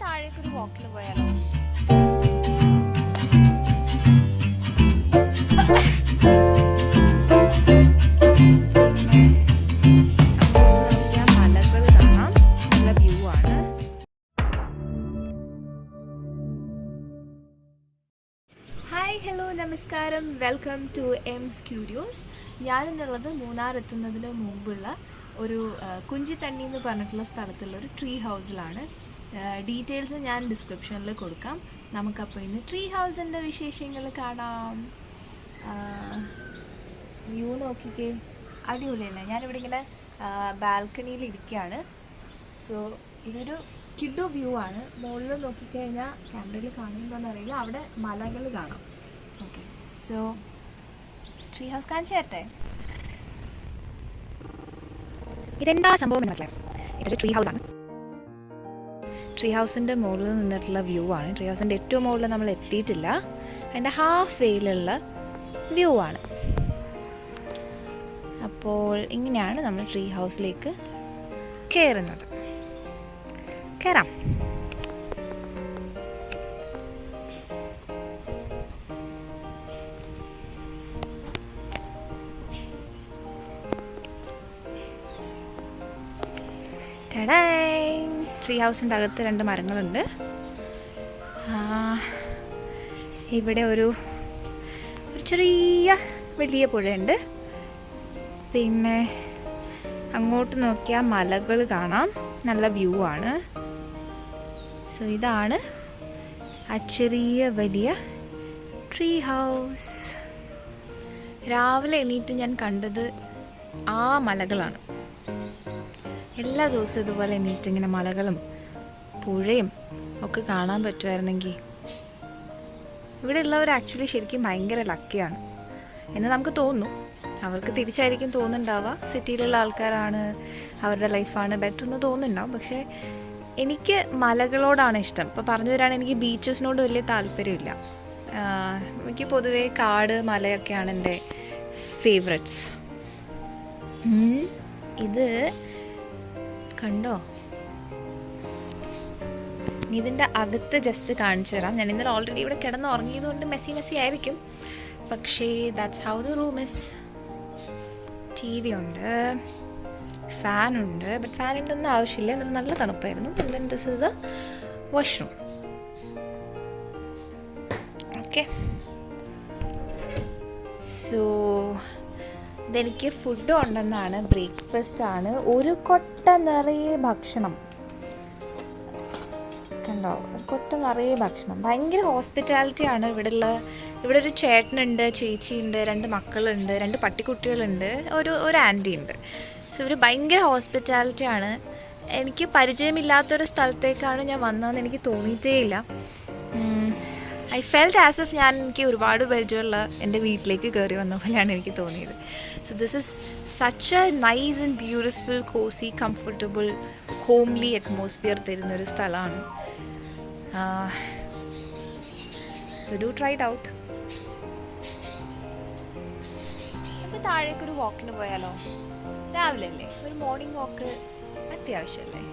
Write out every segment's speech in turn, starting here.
താഴേക്കൊരു വാക്കിന് പോയാലോ? മലകൾ കാണാം, നല്ല വ്യൂ ആണ്. ഹായ്, ഹലോ, നമസ്കാരം. Welcome to M studios. ഞാനെന്നുള്ളത് മൂന്നാർ എത്തുന്നതിന് മുമ്പുള്ള ഒരു കുഞ്ചിത്തണ്ണി എന്ന് പറഞ്ഞിട്ടുള്ള സ്ഥലത്തുള്ള ഒരു ട്രീ ഹൗസിലാണ്. ഡീറ്റെയിൽസ് ഞാൻ ഡിസ്ക്രിപ്ഷനിൽ കൊടുക്കാം. നമുക്കപ്പോൾ ഇന്ന് ട്രീ ഹൗസിൻ്റെ വിശേഷങ്ങൾ കാണാം. വ്യൂ നോക്കിക്കേ, അടിപൊളിയല്ലേ? ഞാനിവിടെ ഇങ്ങനെ ബാൽക്കണിയിൽ ഇരിക്കുകയാണ്. സോ ഇതൊരു കിഡു വ്യൂ ആണ്. മുകളിൽ നോക്കിക്കഴിഞ്ഞാൽ ക്യാമറയിൽ കാണുന്നുണ്ടോയെന്ന് അറിയില്ല, അവിടെ മലകൾ കാണാം. ഓക്കെ, സോ ട്രീ ഹൗസ് കാണിച്ചു തരട്ടെ. ഇതെന്താ സംഭവം എന്ന് മനസ്സിലായി? ഇതൊരു ട്രീ ഹൗസ് ആണ്. ട്രീ ഹൗസിൻ്റെ മുകളിൽ നിന്നിട്ടുള്ള വ്യൂ ആണ്. ട്രീ ഹൗസിൻ്റെ ഏറ്റവും മുകളിൽ നമ്മൾ എത്തിയിട്ടില്ല, അതിൻ്റെ ഹാഫ് വേയിലുള്ള വ്യൂ ആണ്. അപ്പോൾ ഇങ്ങനെയാണ് നമ്മൾ ട്രീ ഹൗസിലേക്ക് കയറുന്നത്. കയറാം. ട്രീ ഹൗസിൻ്റെ അകത്ത് 2 മരങ്ങളുണ്ട്. ഇവിടെ ഒരു ചെറിയ വലിയ പുഴയുണ്ട്. പിന്നെ അങ്ങോട്ട് നോക്കിയാൽ മലകൾ കാണാം, നല്ല വ്യൂ ആണ്. സോ ഇതാണ് ആ ചെറിയ വലിയ ട്രീ ഹൗസ്. രാവിലെ എണീറ്റ് ഞാൻ കണ്ടത് ആ മലകളാണ്. എല്ലാ ദിവസവും ഇതുപോലെ എണീറ്റ് ഇങ്ങനെ മലകളും പുഴയും ഒക്കെ കാണാൻ പറ്റുമായിരുന്നെങ്കിൽ. ഇവിടെ ഉള്ളവർ ആക്ച്വലി ശരിക്കും ഭയങ്കര ലക്കിയാണ് എന്ന് നമുക്ക് തോന്നുന്നു. അവർക്ക് തിരിച്ചായിരിക്കും തോന്നുന്നുണ്ടാവുക, സിറ്റിയിലുള്ള ആൾക്കാരാണ്, അവരുടെ ലൈഫാണ് ബെറ്റർ എന്ന് തോന്നുന്നുണ്ടാവും. പക്ഷേ എനിക്ക് മലകളോടാണ് ഇഷ്ടം. ഇപ്പോൾ പറഞ്ഞു തരാണ്, എനിക്ക് ബീച്ചസിനോട് വലിയ താല്പര്യമില്ല. എനിക്ക് പൊതുവേ കാട്, മലയൊക്കെയാണ് എൻ്റെ ഫേവറേറ്റ്സ്. ഇത് കണ്ടോ? ഇതിൻ്റെ അകത്ത് ജസ്റ്റ് കാണിച്ചു തരാം. ഞാൻ ഇന്നലെ ഓൾറെഡി ഇവിടെ കിടന്ന് ഉറങ്ങിയതുകൊണ്ട് മെസ്സി ആയിരിക്കും, പക്ഷേ that's how the room is. TV ഉണ്ട്, ഫാനുണ്ട്. ബട്ട് ഫാൻ ഉണ്ടെന്ന് ആവശ്യമില്ല, നല്ല തണുപ്പായിരുന്നു. And then this is the washroom. Okay, so ഇതെനിക്ക് ഫുഡ് ഉണ്ടെന്നാണ്, ബ്രേക്ക്ഫാസ്റ്റ് ആണ്. ഒരു കൊട്ട നിറയെ ഭക്ഷണം കണ്ടോ, ഒരു കൊട്ട നിറയെ ഭക്ഷണം. ഭയങ്കര ഹോസ്പിറ്റാലിറ്റി ആണ് ഇവിടെ ഒരു ചേട്ടനുണ്ട്, ചേച്ചിയുണ്ട്, 2 മക്കളുണ്ട്, 2 പട്ടിക്കുട്ടികളുണ്ട്, ഒരു ആൻറ്റി ഉണ്ട്. സോ ഇവർ ഭയങ്കര ഹോസ്പിറ്റാലിറ്റി ആണ്. എനിക്ക് പരിചയമില്ലാത്തൊരു സ്ഥലത്തേക്കാണ് ഞാൻ വന്നതെന്ന് എനിക്ക് തോന്നിയിട്ടേ ഇല്ല. ഐ ഫെൽറ്റ് ആസ് ഇഫ് എനിക്ക് ഒരുപാട് പരിചയമുള്ള എൻ്റെ വീട്ടിലേക്ക് കയറി വന്ന പോലെയാണ് എനിക്ക് തോന്നിയത്. So this is such a nice and beautiful, cosy, comfortable, homely atmosphere തരുന്നൊരു സ്ഥലമാണ്. So do try it out. അപ്പോൾ താഴേക്കൊരു വാക്കിന് പോയാലോ? രാവിലെ അല്ലേ, ഒരു മോർണിംഗ് വാക്ക് അത്യാവശ്യമല്ലേ?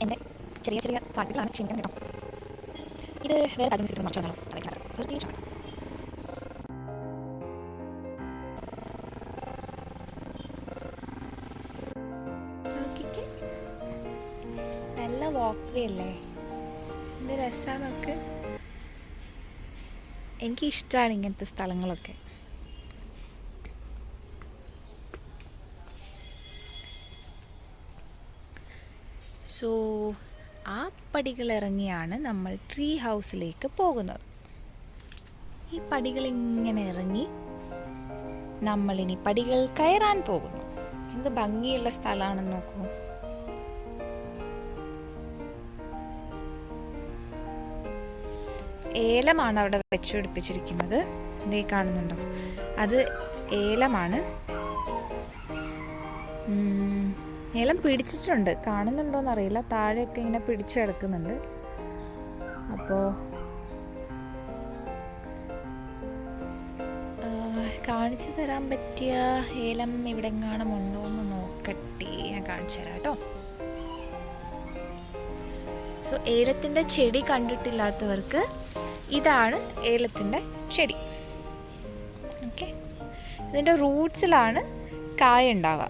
എൻ്റെ ചെറിയ പാട്ടുകളാണ്, ക്ഷമിക്കണം കേട്ടോ. ഇത് വേറെ ബാക്ക്ഗ്രൗണ്ട് മറച്ചാണല്ലോ, പ്രത്യേകിച്ചാണ്. നല്ല വാക്ക് വേ അല്ലേ? എന്ത് രസമാണ് നമുക്ക്. എനിക്കിഷ്ടമാണ് ഇങ്ങനത്തെ സ്ഥലങ്ങളൊക്കെ. സോ ആ പടികളിറങ്ങിയാണ് നമ്മൾ ട്രീ ഹൗസിലേക്ക് പോകുന്നത്. ഈ പടികളിങ്ങനെ ഇറങ്ങി നമ്മളിനി പടികൾ കയറാൻ പോകുന്നു. എന്ത് ഭംഗിയുള്ള സ്ഥലമാണെന്ന് നോക്കൂ. ഏലമാണ് അവിടെ വെച്ചുപിടിപ്പിച്ചിരിക്കുന്നത്. ഇതേ കാണുന്നുണ്ടോ? അത് ഏലമാണ്. ഏലം പിടിച്ചിട്ടുണ്ട്, കാണുന്നുണ്ടോയെന്നറിയില്ല. താഴെയൊക്കെ ഇങ്ങനെ പിടിച്ചെടുക്കുന്നുണ്ട്. അപ്പോൾ കാണിച്ചു തരാൻ പറ്റിയ ഏലം ഇവിടെ എങ്ങാനും ഉണ്ടോ എന്ന് നോക്കട്ടെ. ഞാൻ കാണിച്ചു തരാം കേട്ടോ. സോ ഏലത്തിൻ്റെ ചെടി കണ്ടിട്ടില്ലാത്തവർക്ക് ഇതാണ് ഏലത്തിൻ്റെ ചെടി. ഓക്കെ, ഇതിൻ്റെ റൂട്ട്സിലാണ് കായ ഉണ്ടാവുക.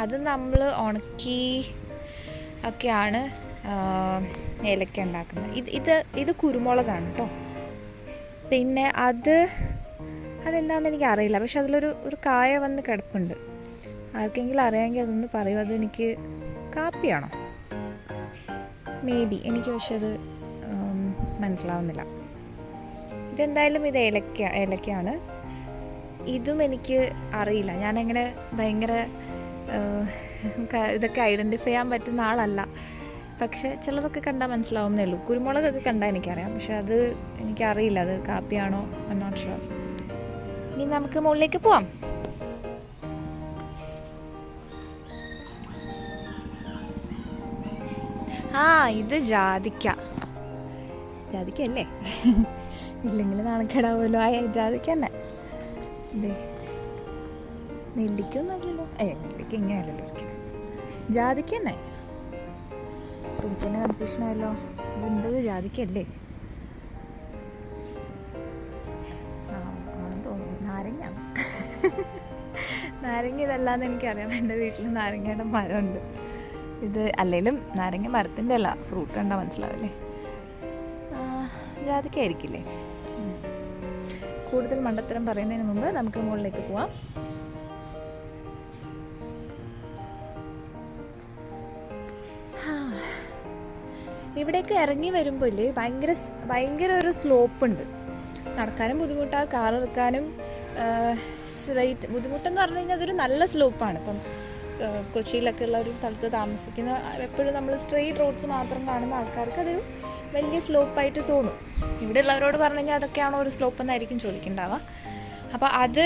അത് നമ്മൾ ഉണക്കി ഒക്കെയാണ് ഏലക്ക ഉണ്ടാക്കുന്നത്. ഇത് കുരുമുളകാണ് കേട്ടോ. പിന്നെ അതെന്താണെന്ന് എനിക്കറിയില്ല, പക്ഷെ അതിലൊരു കായ വന്ന് കിടപ്പുണ്ട്. ആർക്കെങ്കിലും അറിയാമെങ്കിൽ അതൊന്ന് പറയൂ. അതെനിക്ക് കാപ്പിയാണോ മേ ബി, എനിക്ക് പക്ഷെ അത് മനസ്സിലാവുന്നില്ല. ഇതെന്തായാലും ഇത് ഏലക്കയാണ്. ഇതും എനിക്ക് അറിയില്ല. ഞാനങ്ങനെ ഭയങ്കര ഇതൊക്കെ ഐഡൻറ്റിഫൈ ചെയ്യാൻ പറ്റുന്ന ആളല്ല. പക്ഷെ ചിലതൊക്കെ കണ്ടാൽ മനസ്സിലാവുന്നേ ഉള്ളൂ. കുരുമുളകൊക്കെ കണ്ടാൽ എനിക്കറിയാം, പക്ഷെ അത് എനിക്കറിയില്ല അത് കാപ്പിയാണോ ഐ എം നോട്ട് ഷുവർ. ഇനി നമുക്ക് മുകളിലേക്ക് പോവാം. ഇത് ജാതിക്കല്ലേ? ഇല്ലെങ്കിൽ നാണക്കേടാവുമല്ലോ. ജാതിക്ക തന്നെ. ഇതേ നെല്ലിക്കൊന്നുമല്ലല്ലോ. നെല്ലിക്ക ഇങ്ങനെയല്ലല്ലോ ഇരിക്കുന്നത്. ജാതിക്ക തന്നെ. എനിക്ക് തന്നെ കൺഫ്യൂഷനായല്ലോ. ഇതെന്തത് ജാതിക്കല്ലേ? ആണെന്ന് തോന്നുന്നു. നാരങ്ങ ഇതല്ലാന്ന് എനിക്കറിയാം. എൻ്റെ വീട്ടിൽ നാരങ്ങയുടെ മരമുണ്ട്. ഇത് അല്ലെങ്കിലും നാരങ്ങ മരത്തിൻ്റെ അല്ല, ഫ്രൂട്ട് കണ്ടാൽ മനസ്സിലാവില്ലേ. ജാതിക്ക ആയിരിക്കില്ലേ? കൂടുതൽ മണ്ടത്തരം പറയുന്നതിന് മുമ്പ് നമുക്ക് മുകളിലേക്ക് പോവാം. ഇവിടേക്ക് ഇറങ്ങി വരുമ്പോൾ ഭയങ്കര ഒരു സ്ലോപ്പ് ഉണ്ട്. നടക്കാനും ബുദ്ധിമുട്ടാണ്, കാർ എടുക്കാനും സ്ട്രൈറ്റ് ബുദ്ധിമുട്ടെന്ന് പറഞ്ഞു കഴിഞ്ഞാൽ അതൊരു നല്ല സ്ലോപ്പാണ്. ഇപ്പം കൊച്ചിയിലൊക്കെ ഉള്ള ഒരു സ്ഥലത്ത് താമസിക്കുന്ന എപ്പോഴും നമ്മൾ സ്ട്രെയിറ്റ് റോഡ്സ് മാത്രം കാണുന്ന ആൾക്കാർക്ക് അതൊരു വലിയ സ്ലോപ്പായിട്ട് തോന്നും. ഇവിടെ ഉള്ളവരോട് പറഞ്ഞു കഴിഞ്ഞാൽ അതൊക്കെയാണോ ഒരു സ്ലോപ്പ് എന്നായിരിക്കും ചോദിക്കേണ്ടാവുക. അപ്പോൾ അത്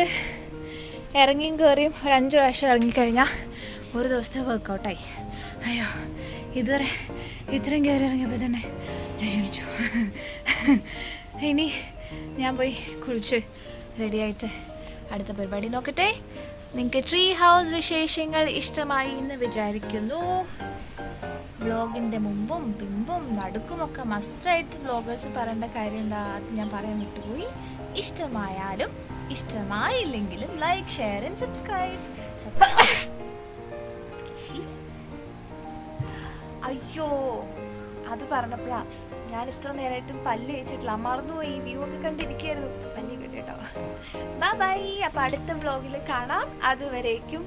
ഇറങ്ങിയും കയറിയും ഒരു 5 പ്രാവശ്യം ഇറങ്ങിക്കഴിഞ്ഞാൽ ഒരു ദിവസത്തെ വർക്കൗട്ടായി. അയ്യോ, ഇതുവരെ ഇത്രയും കയറി ഇറങ്ങിയപ്പോൾ തന്നെ ഞാൻ ക്ഷണിച്ചു. ഇനി ഞാൻ പോയി കുളിച്ച് റെഡിയായിട്ട് അടുത്ത പരിപാടി നോക്കട്ടെ. നിങ്ങൾക്ക് ട്രീ ഹൗസ് വിശേഷങ്ങൾ ഇഷ്ടമായി എന്ന് വിചാരിക്കുന്നു. വ്ളോഗിൻ്റെ മുമ്പും പിമ്പും നടുക്കുമൊക്കെ മസ്റ്റായിട്ട് വ്ളോഗേഴ്സ് പറയേണ്ട കാര്യം എന്താ, അത് ഞാൻ പറയാൻ വിട്ടുപോയി. ഇഷ്ടമായാലും ഇഷ്ടമായില്ലെങ്കിലും ലൈക്ക്, ഷെയർ ആൻഡ് സബ്സ്ക്രൈബ്. അയ്യോ, അത് പറഞ്ഞപ്പോഴാ ഞാൻ ഇത്ര നേരമായിട്ടും പല്ല് കഴിച്ചിട്ടില്ല. മറന്നുപോയി. വ്യൂ ഒക്കെ കണ്ടിരിക്കുകയായിരുന്നു. പല്ല് കിട്ടോ. ബൈ. അപ്പോൾ അടുത്ത വ്ളോഗിൽ കാണാം. അതുവരേക്കും